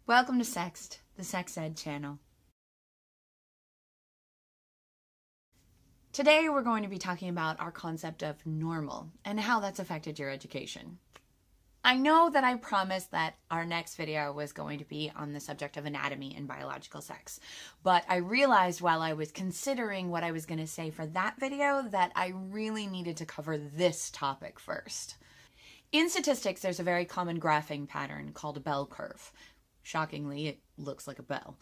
Welcome to SEXED, the sex ed channel. Today we're going to be talking about our concept of normal and how that's affected your education. I know that I promised that our next video was going to be on the subject of anatomy and biological sex, but I realized while I was considering what I was going to say for that video that I really needed to cover this topic first. In statistics, there's a very common graphing pattern called a bell curve. Shockingly, it looks like a bell.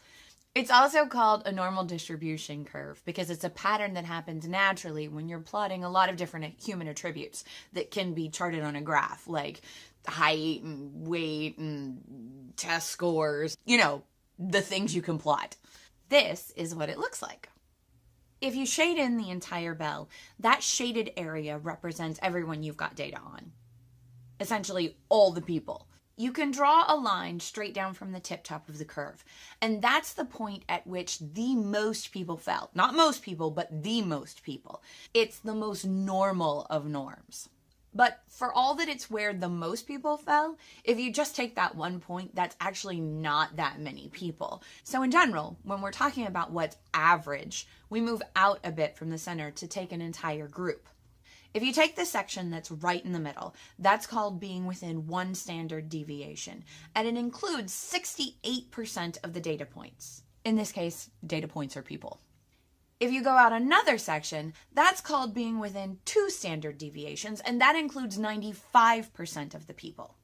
It's also called a normal distribution curve because it's a pattern that happens naturally when you're plotting a lot of different human attributes that can be charted on a graph, like height and weight and test scores, the things you can plot. This is what it looks like. If you shade in the entire bell, that shaded area represents everyone you've got data on. Essentially, all the people. You can draw a line straight down from the tip top of the curve, and that's the point at which the most people fell. Not most people, but the most people. It's the most normal of norms. But for all that it's where the most people fell, if you just take that one point, that's actually not that many people. So in general, when we're talking about what's average, we move out a bit from the center to take an entire group. If you take the section that's right in the middle, that's called being within one standard deviation, and it includes 68% of the data points. In this case, data points are people. If you go out another section, that's called being within two standard deviations, and that includes 95% of the people.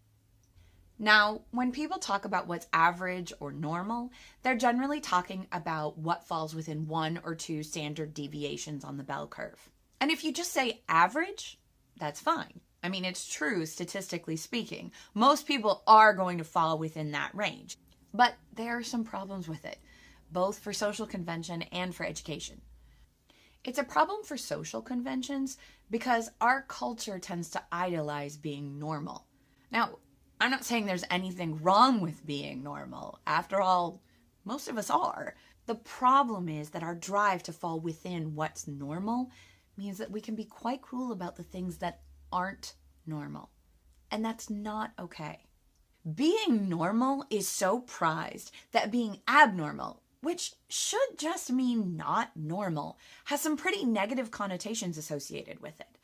Now, when people talk about what's average or normal, they're generally talking about what falls within one or two standard deviations on the bell curve. And if you just say average, that's fine. I mean, it's true statistically speaking. Most people are going to fall within that range. But there are some problems with it, both for social convention and for education. It's a problem for social conventions because our culture tends to idolize being normal. Now, I'm not saying there's anything wrong with being normal. After all, most of us are. The problem is that our drive to fall within what's normal means that we can be quite cruel about the things that aren't normal. And that's not okay. Being normal is so prized that being abnormal, which should just mean not normal, has some pretty negative connotations associated with it.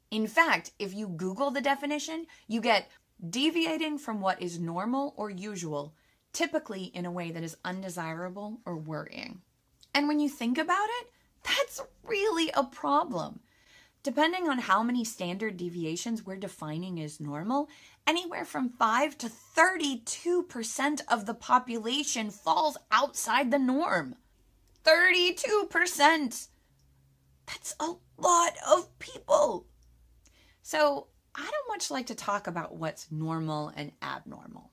In fact, if you Google the definition, you get deviating from what is normal or usual, typically in a way that is undesirable or worrying. And when you think about it, that's really a problem. Depending on how many standard deviations we're defining as normal, anywhere from 5 to 32% of the population falls outside the norm. 32%! That's a lot of people. So I don't much like to talk about what's normal and abnormal.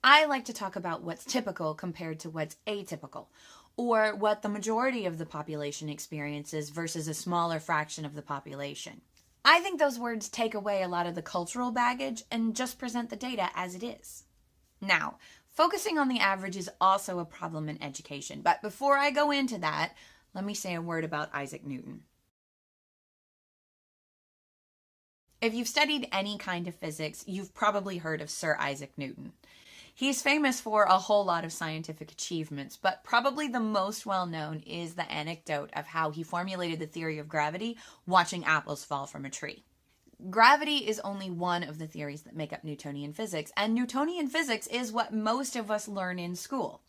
I like to talk about what's typical compared to what's atypical, or what the majority of the population experiences versus a smaller fraction of the population. I think those words take away a lot of the cultural baggage and just present the data as it is. Now, focusing on the average is also a problem in education, but before I go into that, let me say a word about Isaac Newton. If you've studied any kind of physics, you've probably heard of Sir Isaac Newton. He's famous for a whole lot of scientific achievements, but probably the most well-known is the anecdote of how he formulated the theory of gravity watching apples fall from a tree. Gravity is only one of the theories that make up Newtonian physics, and Newtonian physics is what most of us learn in school.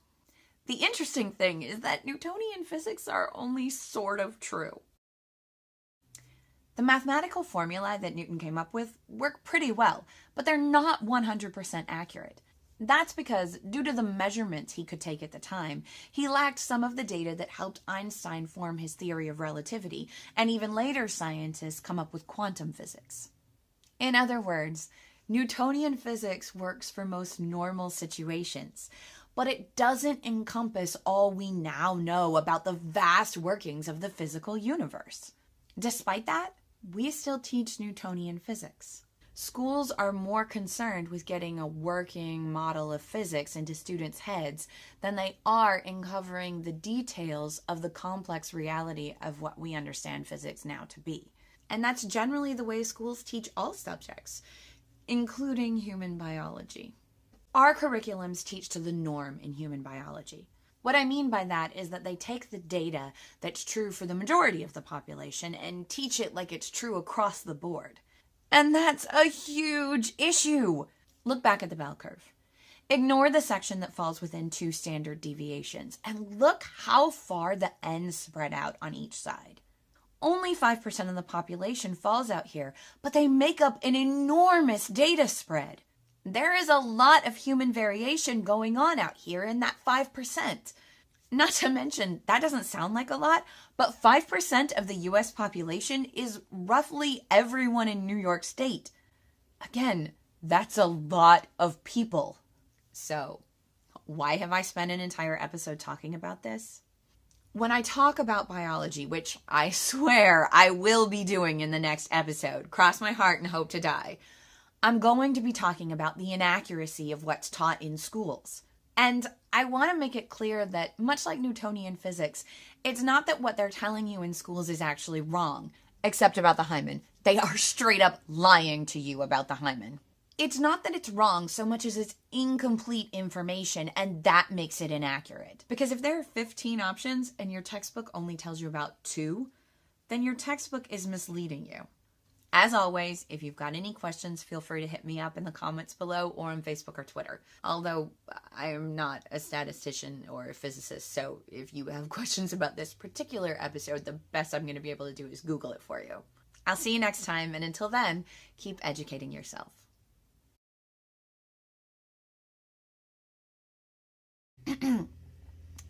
The interesting thing is that Newtonian physics are only sort of true. The mathematical formulae that Newton came up with work pretty well, but they're not 100% accurate. That's because, due to the measurements he could take at the time, he lacked some of the data that helped Einstein form his theory of relativity, and even later scientists come up with quantum physics. In other words, Newtonian physics works for most normal situations, but it doesn't encompass all we now know about the vast workings of the physical universe. Despite that, we still teach Newtonian physics. Schools are more concerned with getting a working model of physics into students' heads than they are in covering the details of the complex reality of what we understand physics now to be. And that's generally the way schools teach all subjects, including human biology. Our curriculums teach to the norm in human biology. What I mean by that is that they take the data that's true for the majority of the population and teach it like it's true across the board. And that's a huge issue. Look back at the bell curve. Ignore the section that falls within 2 standard deviations and look how far the ends spread out on each side. Only 5% of the population falls out here, but they make up an enormous data spread. There is a lot of human variation going on out here in that 5%. Not to mention, that doesn't sound like a lot, but 5% of the US population is roughly everyone in New York State. Again, that's a lot of people. So, why have I spent an entire episode talking about this? When I talk about biology, which I swear I will be doing in the next episode, cross my heart and hope to die, I'm going to be talking about the inaccuracy of what's taught in schools. And I want to make it clear that, much like Newtonian physics, it's not that what they're telling you in schools is actually wrong, except about the hymen. They are straight up lying to you about the hymen. It's not that it's wrong so much as it's incomplete information, and that makes it inaccurate. Because if there are 15 options and your textbook only tells you about 2, then your textbook is misleading you. As always, if you've got any questions, feel free to hit me up in the comments below or on Facebook or Twitter. Although I am not a statistician or a physicist, so if you have questions about this particular episode, the best I'm going to be able to do is Google it for you. I'll see you next time, and until then, keep educating yourself.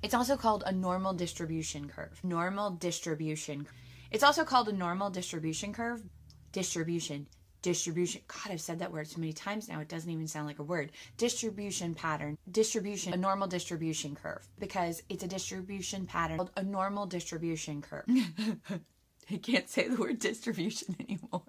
It's also called a normal distribution curve. It's also called a normal distribution curve. Distribution. God, I've said that word so many times now, it doesn't even sound like a word. Distribution pattern. A normal distribution curve. Because it's a distribution pattern called a normal distribution curve. I can't say the word distribution anymore.